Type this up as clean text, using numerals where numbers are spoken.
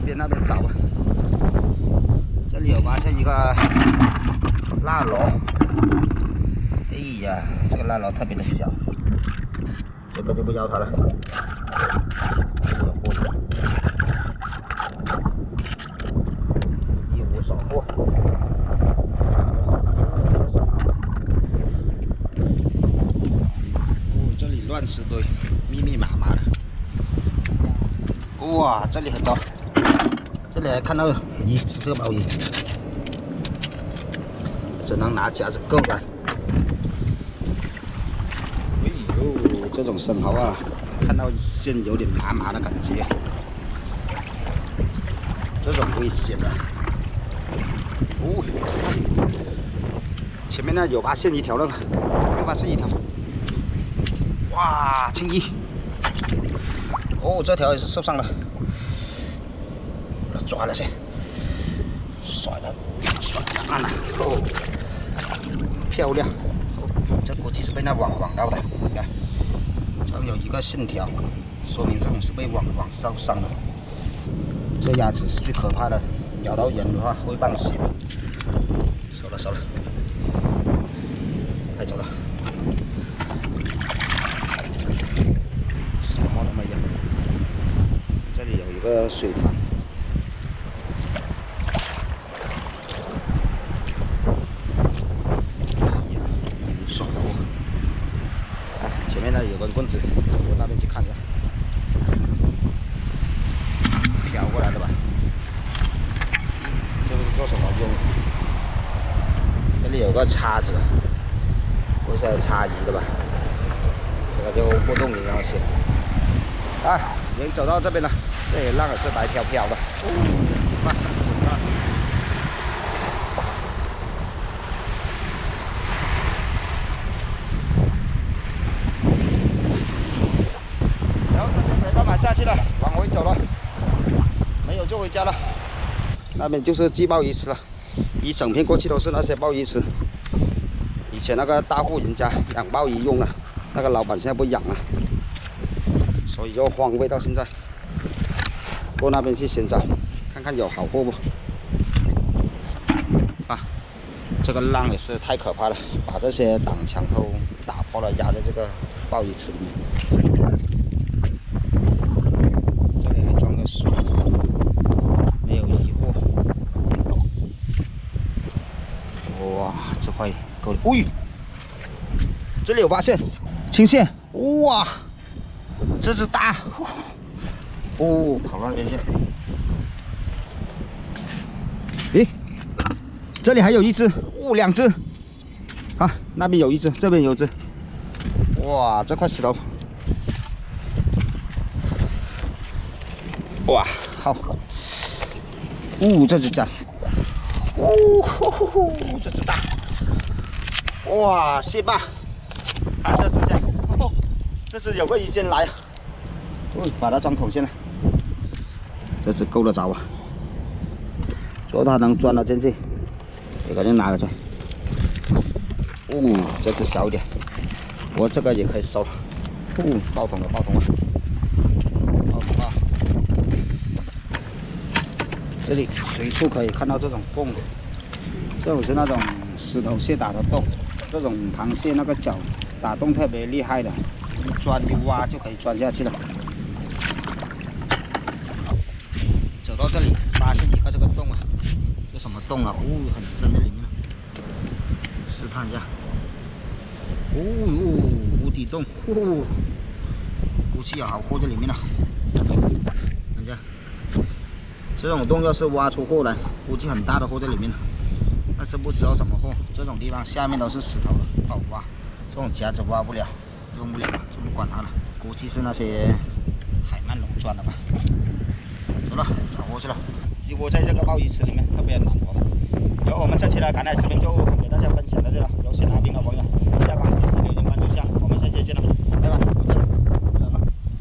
边那边找啊。这里有发现一个蜡螺，哎呀，这个蜡螺特别的小，这个就不要它了。一无所获。哦，这里乱石堆，密密麻麻的。哇，这里很多，这里还看到一只这个鲍鱼，只能拿夹子够来。哎呦，这种生蚝啊，看到线有点麻麻的感觉，这种危险的。哦，前面呢有发现一条了，又发现一条。哇，青衣！哦，这条也是受伤了，抓了先，甩了，按了，哦，漂亮！哦，这估计是被那网到的，你看，这有一个线条，说明这种是被网受伤的。这鸭子是最可怕的，咬到人的话会放血。收了，开走了。什么都没有。这里有一个水塘。一无所获。啊，前面呢有根棍子，走过那边去看一下。飘过来的吧？这个是做什么用？这里有个叉子，不是叉鱼的吧？这个就不动你要写。啊，已经走到这边了，这里浪也是白飘飘的。然后就没办法下去了，往回走了，没有就回家了。那边就是季鲍鱼池了，一整片过去都是那些鲍鱼池。以前那个大户人家养鲍鱼用的，那个老板现在不养了。所以就荒废到现在。过那边去寻找，看看有好货不？啊，这个浪也是太可怕了，把这些挡墙都打破了，压在这个鲍鱼池里面。这里还装个水，没有疑惑。哇，这块够了！喂，这里有发现青线，哇！这只大，哦，跑到那边去。诶，这里还有一只，哦，两只。啊，那边有一只，这边有一只。哇，这块石头，哇，好。哦，这只大，哦，这只大。哇，蟹棒，看这只下。这只有个鱼先来啊！哦，把它装桶先了。这只够得着啊！只要它能钻到进去，也赶紧拿过去。哦，这只小一点，我这个也可以收了。哦，爆桶了，爆桶了，爆桶啊！这里随处可以看到这种洞，这种是那种石头蟹打的洞，这种螃蟹那个脚打洞特别厉害的。一钻一挖就可以钻下去了。走到这里，发现一个这个洞啊，这什么洞啊？哦，很深在里面。试探一下。哦，无底洞，哦，估计有好货在里面了。等一下，这种洞要是挖出货来，估计很大的货在里面了。但是不知道什么货，这种地方下面都是石头了，不好挖。这种夹子挖不了。用不了了，就不管它了。估计是那些海鳗龙钻的吧。走了，找货去了。几乎在这个鲍鱼池里面特别难活。然后我们这期的赶海视频就